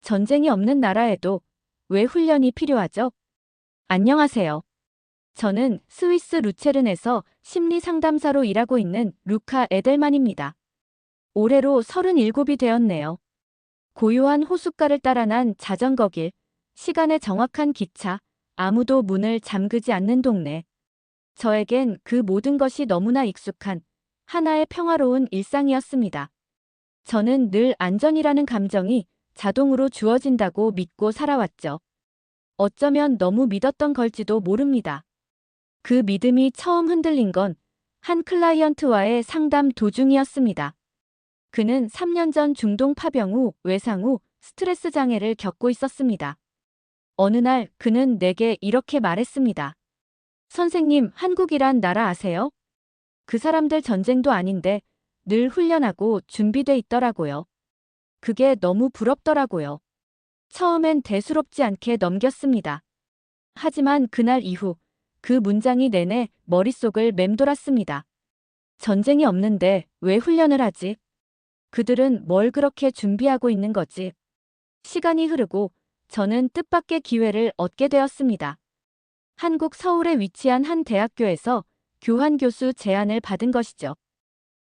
전쟁이 없는 나라에도 왜 훈련이 필요하죠? 안녕하세요. 저는 스위스 루체른에서 심리 상담사로 일하고 있는 루카 에델만입니다. 올해로 37이 되었네요. 고요한 호숫가를 따라 난 자전거길, 시간의 정확한 기차, 아무도 문을 잠그지 않는 동네. 저에겐 그 모든 것이 너무나 익숙한 하나의 평화로운 일상이었습니다. 저는 늘 안전이라는 감정이 자동으로 주어진다고 믿고 살아왔죠. 어쩌면 너무 믿었던 걸지도 모릅니다. 그 믿음이 처음 흔들린 건 한 클라이언트와의 상담 도중이었습니다. 그는 3년 전 중동 파병 후 외상 후 스트레스 장애를 겪고 있었습니다. 어느 날 그는 내게 이렇게 말했습니다. 선생님, 한국이란 나라 아세요? 그 사람들 전쟁도 아닌데 늘 훈련하고 준비돼 있더라고요. 그게 너무 부럽더라고요. 처음엔 대수롭지 않게 넘겼습니다. 하지만 그날 이후 그 문장이 내내 머릿속을 맴돌았습니다. 전쟁이 없는데 왜 훈련을 하지? 그들은 뭘 그렇게 준비하고 있는 거지? 시간이 흐르고 저는 뜻밖의 기회를 얻게 되었습니다. 한국 서울에 위치한 한 대학교에서 교환 교수 제안을 받은 것이죠.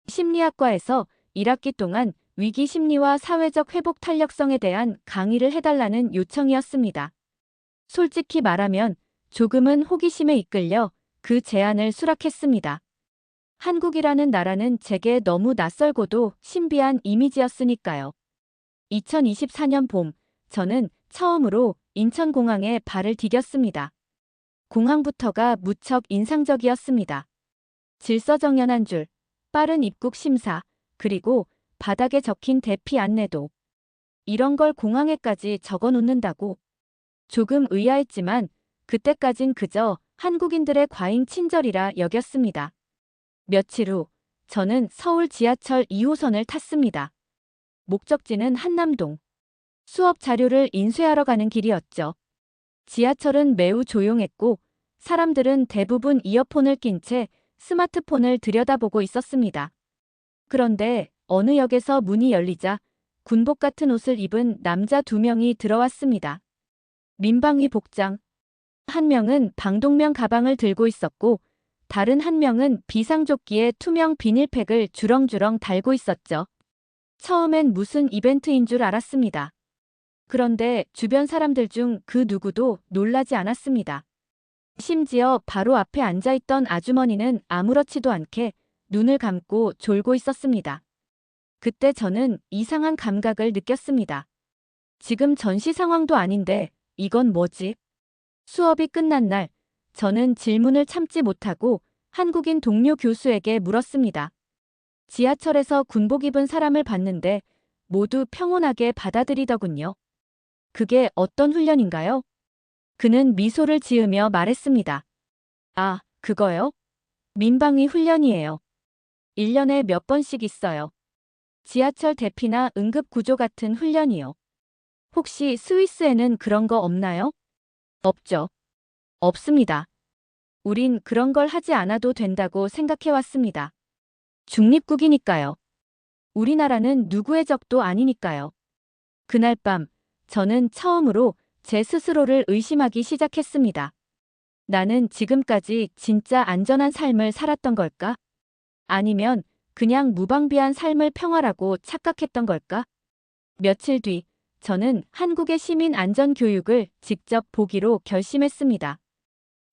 심리학과에서 1학기 동안 위기 심리와 사회적 회복 탄력성에 대한 강의를 해달라는 요청이었습니다. 솔직히 말하면 조금은 호기심에 이끌려 그 제안을 수락했습니다. 한국이라는 나라는 제게 너무 낯설고도 신비한 이미지였으니까요. 2024년 봄, 저는 처음으로 인천공항에 발을 디뎠습니다. 공항부터가 무척 인상적이었습니다. 질서정연한 줄, 빠른 입국 심사, 그리고 바닥에 적힌 대피 안내도. 이런 걸 공항에까지 적어 놓는다고. 조금 의아했지만 그때까진 그저 한국인들의 과잉 친절이라 여겼습니다. 며칠 후 저는 서울 지하철 2호선을 탔습니다. 목적지는 한남동. 수업 자료를 인쇄하러 가는 길이었죠. 지하철은 매우 조용했고 사람들은 대부분 이어폰을 낀 채 스마트폰을 들여다보고 있었습니다. 그런데 어느 역에서 문이 열리자 군복 같은 옷을 입은 남자 2명이 들어왔습니다. 민방위 복장. 한 명은 방독면 가방을 들고 있었고 다른 한 명은 비상조끼에 투명 비닐팩을 주렁주렁 달고 있었죠. 처음엔 무슨 이벤트인 줄 알았습니다. 그런데 주변 사람들 중 그 누구도 놀라지 않았습니다. 심지어 바로 앞에 앉아있던 아주머니는 아무렇지도 않게 눈을 감고 졸고 있었습니다. 그때 저는 이상한 감각을 느꼈습니다. 지금 전시 상황도 아닌데 이건 뭐지? 수업이 끝난 날, 저는 질문을 참지 못하고 한국인 동료 교수에게 물었습니다. 지하철에서 군복 입은 사람을 봤는데 모두 평온하게 받아들이더군요. 그게 어떤 훈련인가요? 그는 미소를 지으며 말했습니다. 아, 그거요? 민방위 훈련이에요. 1년에 몇 번씩 있어요. 지하철 대피나 응급구조 같은 훈련이요. 혹시 스위스에는 그런 거 없나요? 없죠. 없습니다. 우린 그런 걸 하지 않아도 된다고 생각해왔습니다. 중립국이니까요. 우리나라는 누구의 적도 아니니까요. 그날 밤, 저는 처음으로 제 스스로를 의심하기 시작했습니다. 나는 지금까지 진짜 안전한 삶을 살았던 걸까? 아니면 그냥 무방비한 삶을 평화라고 착각했던 걸까? 며칠 뒤, 저는 한국의 시민 안전 교육을 직접 보기로 결심했습니다.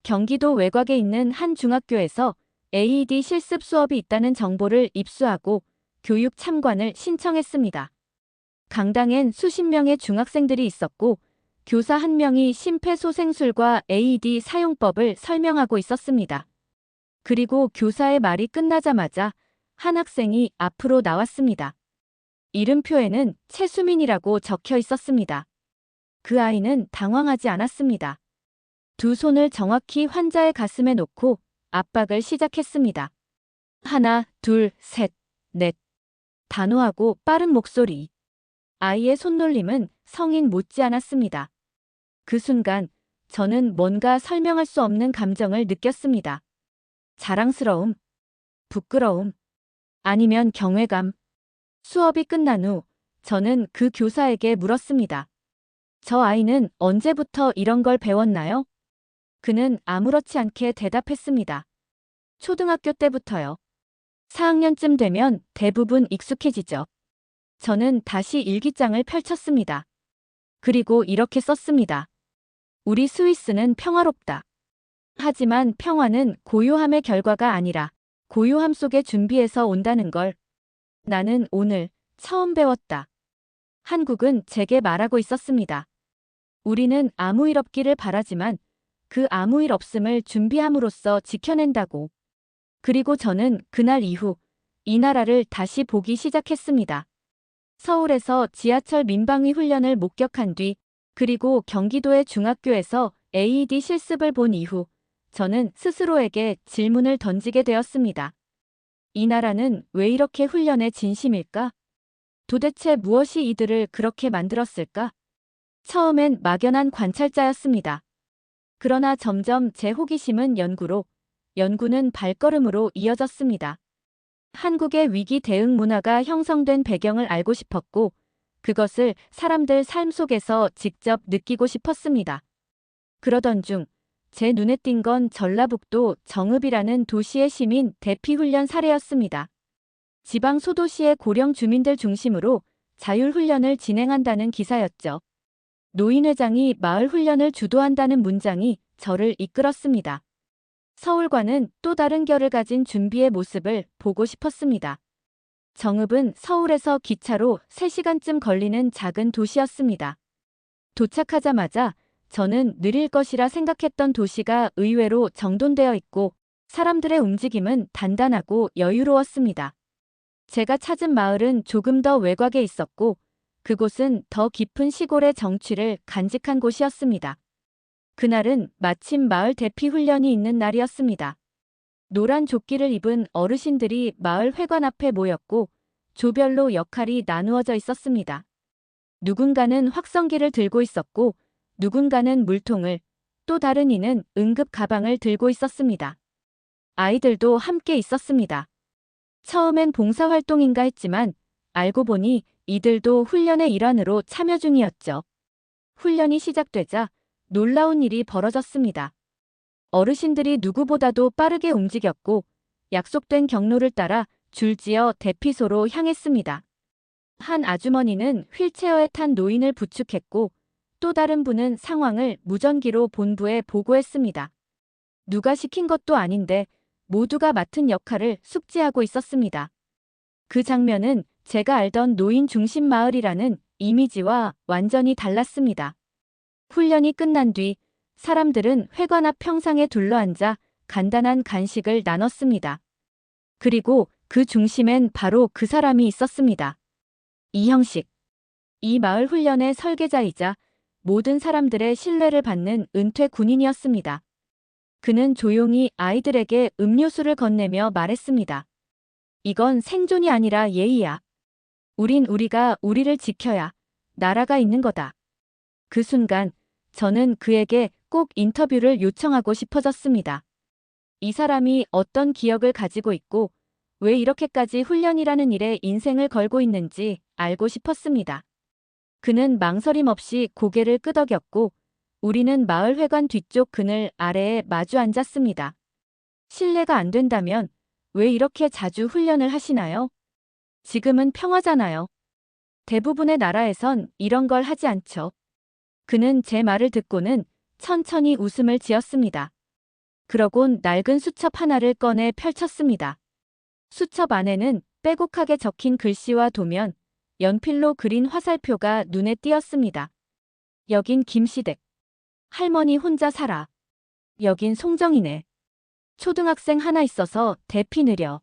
경기도 외곽에 있는 한 중학교에서 AED 실습 수업이 있다는 정보를 입수하고 교육 참관을 신청했습니다. 강당엔 수십 명의 중학생들이 있었고 교사 한 명이 심폐소생술과 AED 사용법을 설명하고 있었습니다. 그리고 교사의 말이 끝나자마자 한 학생이 앞으로 나왔습니다. 이름표에는 최수민이라고 적혀 있었습니다. 그 아이는 당황하지 않았습니다. 두 손을 정확히 환자의 가슴에 놓고 압박을 시작했습니다. 하나, 둘, 셋, 넷. 단호하고 빠른 목소리. 아이의 손놀림은 성인 못지않았습니다. 그 순간 저는 뭔가 설명할 수 없는 감정을 느꼈습니다. 자랑스러움, 부끄러움, 아니면 경외감. 수업이 끝난 후 저는 그 교사에게 물었습니다. 저 아이는 언제부터 이런 걸 배웠나요? 그는 아무렇지 않게 대답했습니다. 초등학교 때부터요. 4학년쯤 되면 대부분 익숙해지죠. 저는 다시 일기장을 펼쳤습니다. 그리고 이렇게 썼습니다. 우리 스위스는 평화롭다. 하지만 평화는 고요함의 결과가 아니라 고요함 속의 준비에서 온다는 걸 나는 오늘 처음 배웠다. 한국은 제게 말하고 있었습니다. 우리는 아무 일 없기를 바라지만 그 아무 일 없음을 준비함으로써 지켜낸다고. 그리고 저는 그날 이후 이 나라를 다시 보기 시작했습니다. 서울에서 지하철 민방위 훈련을 목격한 뒤 그리고 경기도의 중학교에서 AED 실습을 본 이후 저는 스스로에게 질문을 던지게 되었습니다. 이 나라는 왜 이렇게 훈련에 진심일까? 도대체 무엇이 이들을 그렇게 만들었을까? 처음엔 막연한 관찰자였습니다. 그러나 점점 제 호기심은 연구는 발걸음으로 이어졌습니다. 한국의 위기 대응 문화가 형성된 배경을 알고 싶었고, 그것을 사람들 삶 속에서 직접 느끼고 싶었습니다. 그러던 중, 제 눈에 띈 건 전라북도 정읍이라는 도시의 시민 대피훈련 사례였습니다. 지방 소도시의 고령 주민들 중심으로 자율훈련을 진행한다는 기사였죠. 노인회장이 마을 훈련을 주도한다는 문장이 저를 이끌었습니다. 서울과는 또 다른 결을 가진 준비의 모습을 보고 싶었습니다. 정읍은 서울에서 기차로 3시간쯤 걸리는 작은 도시였습니다. 도착하자마자 저는 느릴 것이라 생각했던 도시가 의외로 정돈되어 있고 사람들의 움직임은 단단하고 여유로웠습니다. 제가 찾은 마을은 조금 더 외곽에 있었고 그곳은 더 깊은 시골의 정취를 간직한 곳이었습니다. 그날은 마침 마을 대피 훈련이 있는 날이었습니다. 노란 조끼를 입은 어르신들이 마을 회관 앞에 모였고 조별로 역할이 나누어져 있었습니다. 누군가는 확성기를 들고 있었고 누군가는 물통을, 또 다른 이는 응급 가방을 들고 있었습니다. 아이들도 함께 있었습니다. 처음엔 봉사활동인가 했지만 알고 보니 이들도 훈련의 일환으로 참여 중이었죠. 훈련이 시작되자 놀라운 일이 벌어졌습니다. 어르신들이 누구보다도 빠르게 움직였고 약속된 경로를 따라 줄지어 대피소로 향했습니다. 한 아주머니는 휠체어에 탄 노인을 부축했고 또 다른 분은 상황을 무전기로 본부에 보고했습니다. 누가 시킨 것도 아닌데 모두가 맡은 역할을 숙지하고 있었습니다. 그 장면은 제가 알던 노인 중심 마을이라는 이미지와 완전히 달랐습니다. 훈련이 끝난 뒤 사람들은 회관 앞 평상에 둘러앉아 간단한 간식을 나눴습니다. 그리고 그 중심엔 바로 그 사람이 있었습니다. 이형식. 이 마을 훈련의 설계자이자 모든 사람들의 신뢰를 받는 은퇴 군인이었습니다. 그는 조용히 아이들에게 음료수를 건네며 말했습니다. 이건 생존이 아니라 예의야. 우린 우리가 우리를 지켜야 나라가 있는 거다. 그 순간 저는 그에게 꼭 인터뷰를 요청하고 싶어졌습니다. 이 사람이 어떤 기억을 가지고 있고 왜 이렇게까지 훈련이라는 일에 인생을 걸고 있는지 알고 싶었습니다. 그는 망설임 없이 고개를 끄덕였고 우리는 마을 회관 뒤쪽 그늘 아래에 마주 앉았습니다. 실례가 안 된다면 왜 이렇게 자주 훈련을 하시나요? 지금은 평화잖아요. 대부분의 나라에선 이런 걸 하지 않죠. 그는 제 말을 듣고는 천천히 웃음을 지었습니다. 그러곤 낡은 수첩 하나를 꺼내 펼쳤습니다. 수첩 안에는 빼곡하게 적힌 글씨와 도면, 연필로 그린 화살표가 눈에 띄었습니다. 여긴 김시댁. 할머니 혼자 살아. 여긴 송정이네. 초등학생 하나 있어서 대피 느려.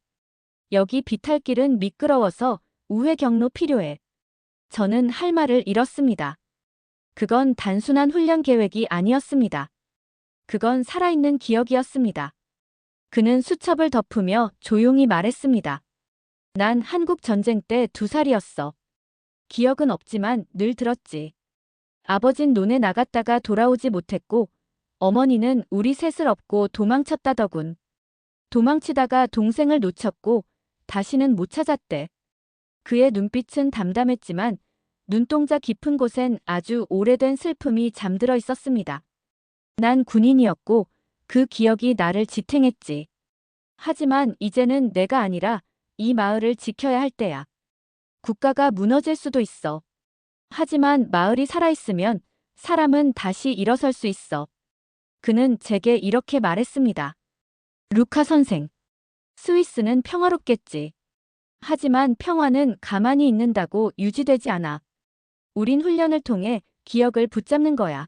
여기 비탈길은 미끄러워서 우회 경로 필요해. 저는 할 말을 잃었습니다. 그건 단순한 훈련 계획이 아니었습니다. 그건 살아있는 기억이었습니다. 그는 수첩을 덮으며 조용히 말했습니다. 난 한국 전쟁 때 2살이었어. 기억은 없지만 늘 들었지. 아버진 논에 나갔다가 돌아오지 못했고 어머니는 우리 셋을 업고 도망쳤다더군. 도망치다가 동생을 놓쳤고 다시는 못 찾았대. 그의 눈빛은 담담했지만 눈동자 깊은 곳엔 아주 오래된 슬픔이 잠들어 있었습니다. 난 군인이었고 그 기억이 나를 지탱했지. 하지만 이제는 내가 아니라 이 마을을 지켜야 할 때야. 국가가 무너질 수도 있어. 하지만 마을이 살아있으면 사람은 다시 일어설 수 있어. 그는 제게 이렇게 말했습니다. 루카 선생, 스위스는 평화롭겠지. 하지만 평화는 가만히 있는다고 유지되지 않아. 우린 훈련을 통해 기억을 붙잡는 거야.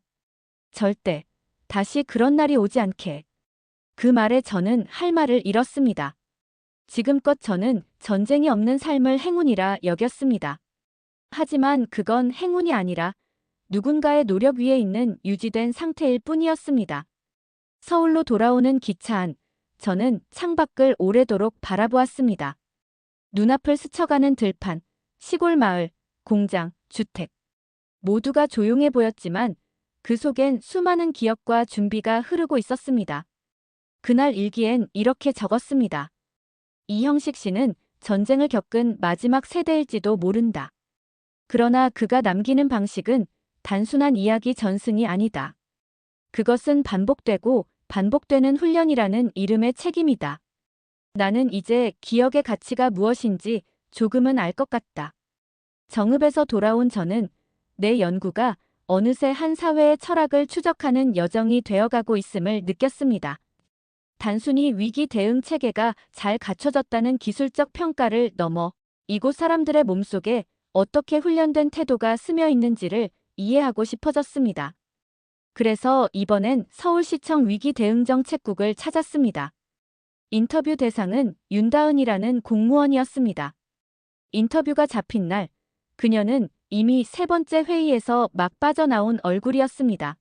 절대 다시 그런 날이 오지 않게. 그 말에 저는 할 말을 잃었습니다. 지금껏 저는 전쟁이 없는 삶을 행운이라 여겼습니다. 하지만 그건 행운이 아니라 누군가의 노력 위에 있는 유지된 상태일 뿐이었습니다. 서울로 돌아오는 기차 안, 저는 창밖을 오래도록 바라보았습니다. 눈앞을 스쳐가는 들판, 시골 마을, 공장, 주택. 모두가 조용해 보였지만 그 속엔 수많은 기억과 준비가 흐르고 있었습니다. 그날 일기엔 이렇게 적었습니다. 이형식 씨는 전쟁을 겪은 마지막 세대일지도 모른다. 그러나 그가 남기는 방식은 단순한 이야기 전승이 아니다. 그것은 반복되고 반복되는 훈련이라는 이름의 책임이다. 나는 이제 기억의 가치가 무엇인지 조금은 알 것 같다. 정읍에서 돌아온 저는 내 연구가 어느새 한 사회의 철학을 추적하는 여정이 되어가고 있음을 느꼈습니다. 단순히 위기 대응 체계가 잘 갖춰졌다는 기술적 평가를 넘어 이곳 사람들의 몸속에 어떻게 훈련된 태도가 스며 있는지를 이해하고 싶어졌습니다. 그래서 이번엔 서울시청 위기대응정책국을 찾았습니다. 인터뷰 대상은 윤다은이라는 공무원이었습니다. 인터뷰가 잡힌 날, 그녀는 이미 세 번째 회의에서 막 빠져나온 얼굴이었습니다.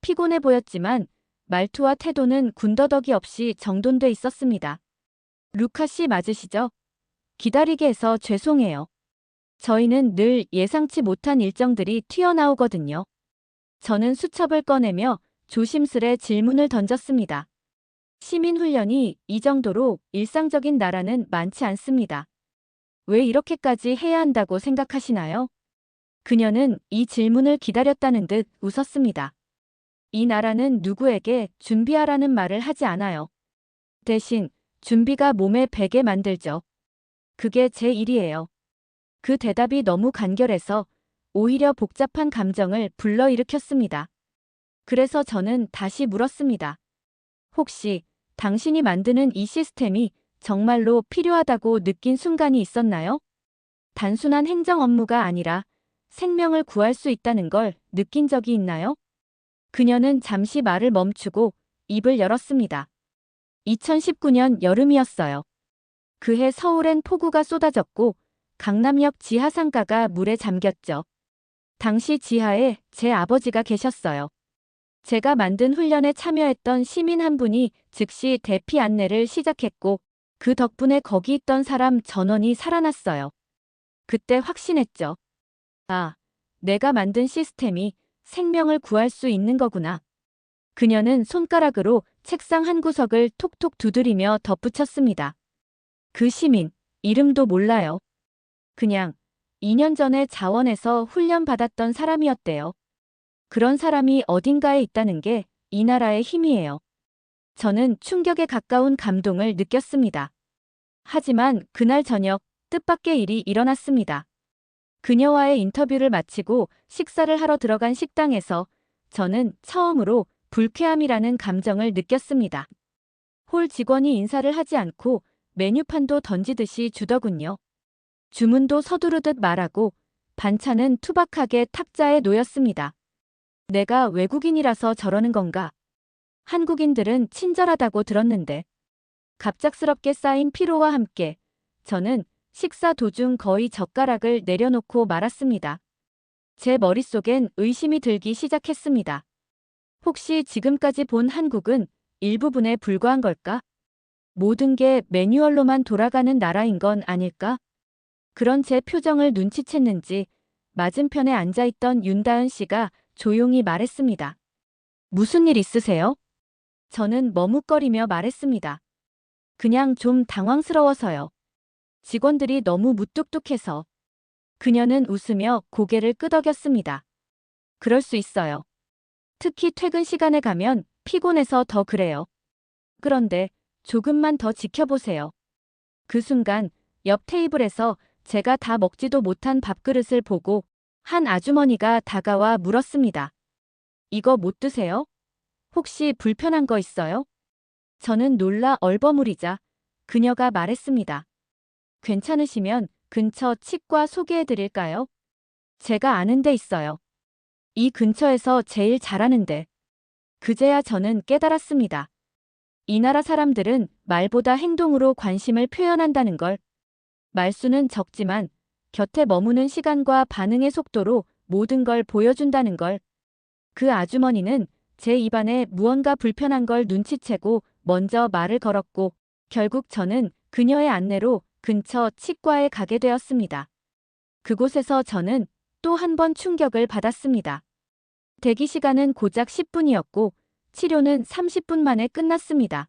피곤해 보였지만 말투와 태도는 군더더기 없이 정돈돼 있었습니다. 루카 씨 맞으시죠? 기다리게 해서 죄송해요. 저희는 늘 예상치 못한 일정들이 튀어나오거든요. 저는 수첩을 꺼내며 조심스레 질문을 던졌습니다. 시민훈련이 이 정도로 일상적인 나라는 많지 않습니다. 왜 이렇게까지 해야 한다고 생각하시나요? 그녀는 이 질문을 기다렸다는 듯 웃었습니다. 이 나라는 누구에게 준비하라는 말을 하지 않아요. 대신 준비가 몸에 배게 만들죠. 그게 제 일이에요. 그 대답이 너무 간결해서 오히려 복잡한 감정을 불러일으켰습니다. 그래서 저는 다시 물었습니다. 혹시 당신이 만드는 이 시스템이 정말로 필요하다고 느낀 순간이 있었나요? 단순한 행정 업무가 아니라 생명을 구할 수 있다는 걸 느낀 적이 있나요? 그녀는 잠시 말을 멈추고 입을 열었습니다. 2019년 여름이었어요. 그해 서울엔 폭우가 쏟아졌고 강남역 지하 상가가 물에 잠겼죠. 당시 지하에 제 아버지가 계셨어요. 제가 만든 훈련에 참여했던 시민 한 분이 즉시 대피 안내를 시작했고 그 덕분에 거기 있던 사람 전원이 살아났어요. 그때 확신했죠. 아, 내가 만든 시스템이 생명을 구할 수 있는 거구나. 그녀는 손가락으로 책상 한 구석을 톡톡 두드리며 덧붙였습니다. 그 시민, 이름도 몰라요. 그냥 2년 전에 자원에서 훈련받았던 사람이었대요. 그런 사람이 어딘가에 있다는 게 이 나라의 힘이에요. 저는 충격에 가까운 감동을 느꼈습니다. 하지만 그날 저녁 뜻밖의 일이 일어났습니다. 그녀와의 인터뷰를 마치고 식사를 하러 들어간 식당에서 저는 처음으로 불쾌함이라는 감정을 느꼈습니다. 홀 직원이 인사를 하지 않고 메뉴판도 던지듯이 주더군요. 주문도 서두르듯 말하고 반찬은 투박하게 탁자에 놓였습니다. 내가 외국인이라서 저러는 건가? 한국인들은 친절하다고 들었는데. 갑작스럽게 쌓인 피로와 함께 저는 식사 도중 거의 젓가락을 내려놓고 말았습니다. 제 머릿속엔 의심이 들기 시작했습니다. 혹시 지금까지 본 한국은 일부분에 불과한 걸까? 모든 게 매뉴얼로만 돌아가는 나라인 건 아닐까? 그런 제 표정을 눈치챘는지 맞은편에 앉아있던 윤다은 씨가 조용히 말했습니다. 무슨 일 있으세요? 저는 머뭇거리며 말했습니다. 그냥 좀 당황스러워서요. 직원들이 너무 무뚝뚝해서. 그녀는 웃으며 고개를 끄덕였습니다. 그럴 수 있어요. 특히 퇴근 시간에 가면 피곤해서 더 그래요. 그런데 조금만 더 지켜보세요. 그 순간 옆 테이블에서 제가 다 먹지도 못한 밥그릇을 보고 한 아주머니가 다가와 물었습니다. 이거 못 드세요? 혹시 불편한 거 있어요? 저는 놀라 얼버무리자 그녀가 말했습니다. 괜찮으시면 근처 치과 소개해 드릴까요? 제가 아는 데 있어요. 이 근처에서 제일 잘하는데. 그제야 저는 깨달았습니다. 이 나라 사람들은 말보다 행동으로 관심을 표현한다는 걸. 말수는 적지만 곁에 머무는 시간과 반응의 속도로 모든 걸 보여준다는 걸. 그 아주머니는 제 입안에 무언가 불편한 걸 눈치채고 먼저 말을 걸었고 결국 저는 그녀의 안내로 근처 치과에 가게 되었습니다. 그곳에서 저는 또 한 번 충격을 받았습니다. 대기 시간은 고작 10분이었고 치료는 30분 만에 끝났습니다.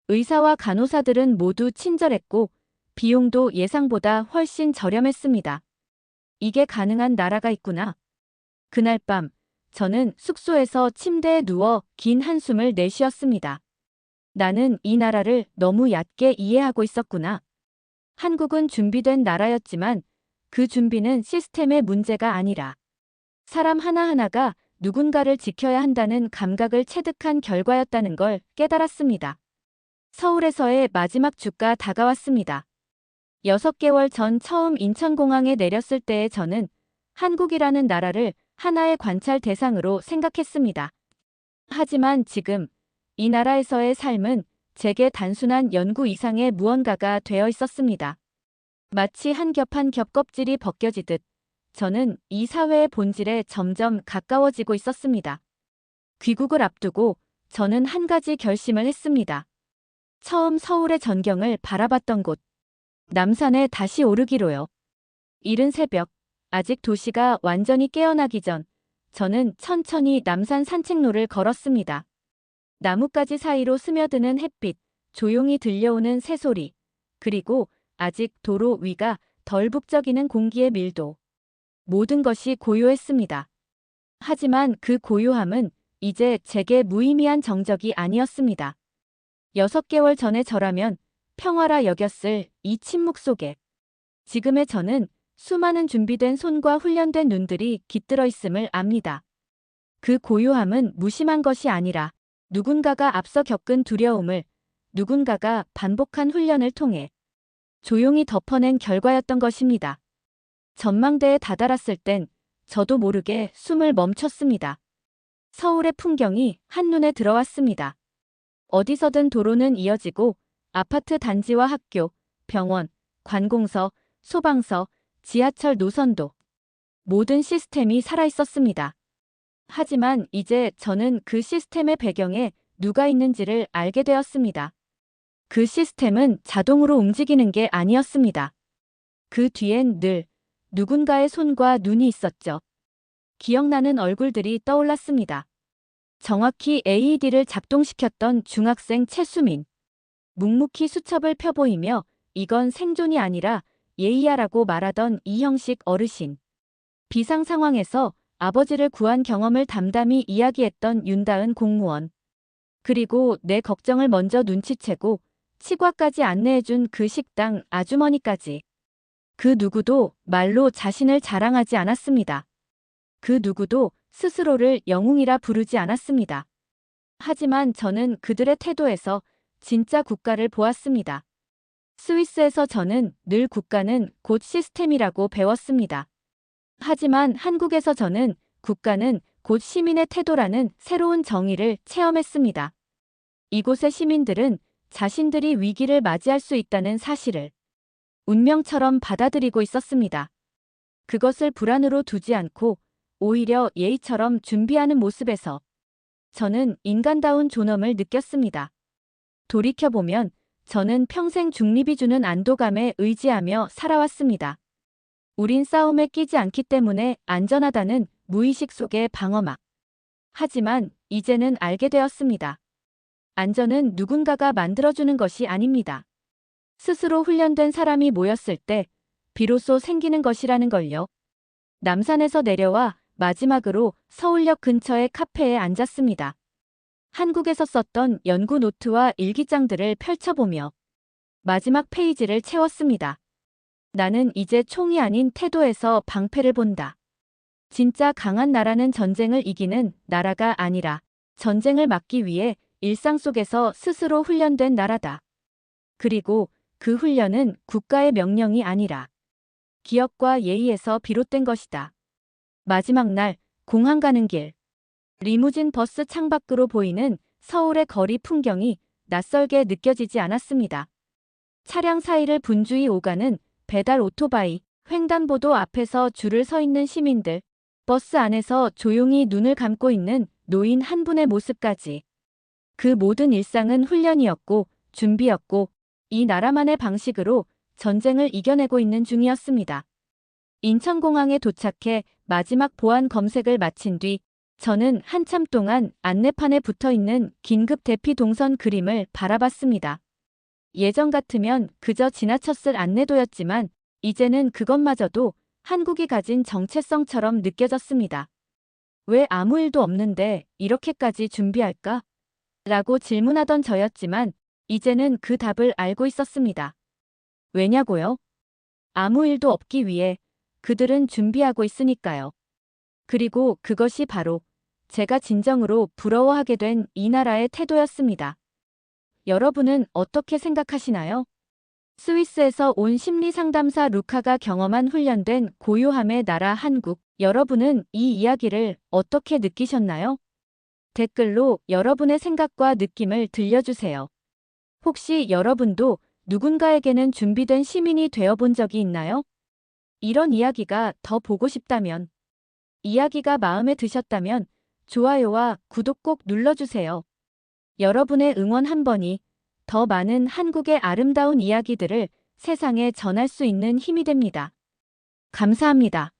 의사와 간호사들은 모두 친절했고 비용도 예상보다 훨씬 저렴했습니다. 이게 가능한 나라가 있구나. 그날 밤 저는 숙소에서 침대에 누워 긴 한숨을 내쉬었습니다. 나는 이 나라를 너무 얕게 이해하고 있었구나. 한국은 준비된 나라였지만 그 준비는 시스템의 문제가 아니라 사람 하나하나가 누군가를 지켜야 한다는 감각을 체득한 결과였다는 걸 깨달았습니다. 서울에서의 마지막 주가 다가왔습니다. 6개월 전 처음 인천공항에 내렸을 때의 저는 한국이라는 나라를 하나의 관찰 대상으로 생각했습니다. 하지만 지금 이 나라에서의 삶은 제게 단순한 연구 이상의 무언가가 되어 있었습니다. 마치 한 겹 한 겹 껍질이 벗겨지듯 저는 이 사회의 본질에 점점 가까워지고 있었습니다. 귀국을 앞두고 저는 한 가지 결심을 했습니다. 처음 서울의 전경을 바라봤던 곳, 남산에 다시 오르기로요. 이른 새벽, 아직 도시가 완전히 깨어나기 전, 저는 천천히 남산 산책로를 걸었습니다. 나뭇가지 사이로 스며드는 햇빛, 조용히 들려오는 새소리, 그리고 아직 도로 위가 덜 북적이는 공기의 밀도. 모든 것이 고요했습니다. 하지만 그 고요함은 이제 제게 무의미한 정적이 아니었습니다. 6개월 전에 저라면 평화라 여겼을 이 침묵 속에 지금의 저는 수많은 준비된 손과 훈련된 눈들이 깃들어 있음을 압니다. 그 고요함은 무심한 것이 아니라 누군가가 앞서 겪은 두려움을 누군가가 반복한 훈련을 통해 조용히 덮어낸 결과였던 것입니다. 전망대에 다다랐을 땐 저도 모르게 숨을 멈췄습니다. 서울의 풍경이 한눈에 들어왔습니다. 어디서든 도로는 이어지고 아파트 단지와 학교, 병원, 관공서, 소방서, 지하철 노선도 모든 시스템이 살아있었습니다. 하지만 이제 저는 그 시스템의 배경에 누가 있는지를 알게 되었습니다. 그 시스템은 자동으로 움직이는 게 아니었습니다. 그 뒤엔 늘 누군가의 손과 눈이 있었죠. 기억나는 얼굴들이 떠올랐습니다. 정확히 AED를 작동시켰던 중학생 최수민. 묵묵히 수첩을 펴보이며 이건 생존이 아니라 예의야라고 말하던 이형식 어르신. 비상 상황에서 아버지를 구한 경험을 담담히 이야기했던 윤다은 공무원. 그리고 내 걱정을 먼저 눈치채고 치과까지 안내해준 그 식당 아주머니까지. 그 누구도 말로 자신을 자랑하지 않았습니다. 그 누구도 스스로를 영웅이라 부르지 않았습니다. 하지만 저는 그들의 태도에서 진짜 국가를 보았습니다. 스위스에서 저는 늘 국가는 곧 시스템이라고 배웠습니다. 하지만 한국에서 저는 국가는 곧 시민의 태도라는 새로운 정의를 체험했습니다. 이곳의 시민들은 자신들이 위기를 맞이할 수 있다는 사실을 운명처럼 받아들이고 있었습니다. 그것을 불안으로 두지 않고 오히려 예의처럼 준비하는 모습에서 저는 인간다운 존엄을 느꼈습니다. 돌이켜보면 저는 평생 중립이 주는 안도감에 의지하며 살아왔습니다. 우린 싸움에 끼지 않기 때문에 안전하다는 무의식 속의 방어막. 하지만 이제는 알게 되었습니다. 안전은 누군가가 만들어주는 것이 아닙니다. 스스로 훈련된 사람이 모였을 때 비로소 생기는 것이라는 걸요. 남산에서 내려와 마지막으로 서울역 근처의 카페에 앉았습니다. 한국에서 썼던 연구 노트와 일기장들을 펼쳐보며 마지막 페이지를 채웠습니다. 나는 이제 총이 아닌 태도에서 방패를 본다. 진짜 강한 나라는 전쟁을 이기는 나라가 아니라 전쟁을 막기 위해 일상 속에서 스스로 훈련된 나라다. 그리고 그 훈련은 국가의 명령이 아니라 기업과 예의에서 비롯된 것이다. 마지막 날, 공항 가는 길. 리무진 버스 창밖으로 보이는 서울의 거리 풍경이 낯설게 느껴지지 않았습니다. 차량 사이를 분주히 오가는 배달 오토바이, 횡단보도 앞에서 줄을 서 있는 시민들, 버스 안에서 조용히 눈을 감고 있는 노인 한 분의 모습까지. 그 모든 일상은 훈련이었고 준비였고 이 나라만의 방식으로 전쟁을 이겨내고 있는 중이었습니다. 인천공항에 도착해 마지막 보안 검색을 마친 뒤 저는 한참 동안 안내판에 붙어있는 긴급 대피 동선 그림을 바라봤습니다. 예전 같으면 그저 지나쳤을 안내도였지만 이제는 그것마저도 한국이 가진 정체성처럼 느껴졌습니다. 왜 아무 일도 없는데 이렇게까지 준비할까? 라고 질문하던 저였지만 이제는 그 답을 알고 있었습니다. 왜냐고요? 아무 일도 없기 위해 그들은 준비하고 있으니까요. 그리고 그것이 바로 제가 진정으로 부러워하게 된 이 나라의 태도였습니다. 여러분은 어떻게 생각하시나요? 스위스에서 온 심리상담사 루카가 경험한 훈련된 고요함의 나라 한국, 여러분은 이 이야기를 어떻게 느끼셨나요? 댓글로 여러분의 생각과 느낌을 들려주세요. 혹시 여러분도 누군가에게는 준비된 시민이 되어본 적이 있나요? 이런 이야기가 더 보고 싶다면, 이야기가 마음에 드셨다면 좋아요와 구독 꼭 눌러주세요. 여러분의 응원 한 번이 더 많은 한국의 아름다운 이야기들을 세상에 전할 수 있는 힘이 됩니다. 감사합니다.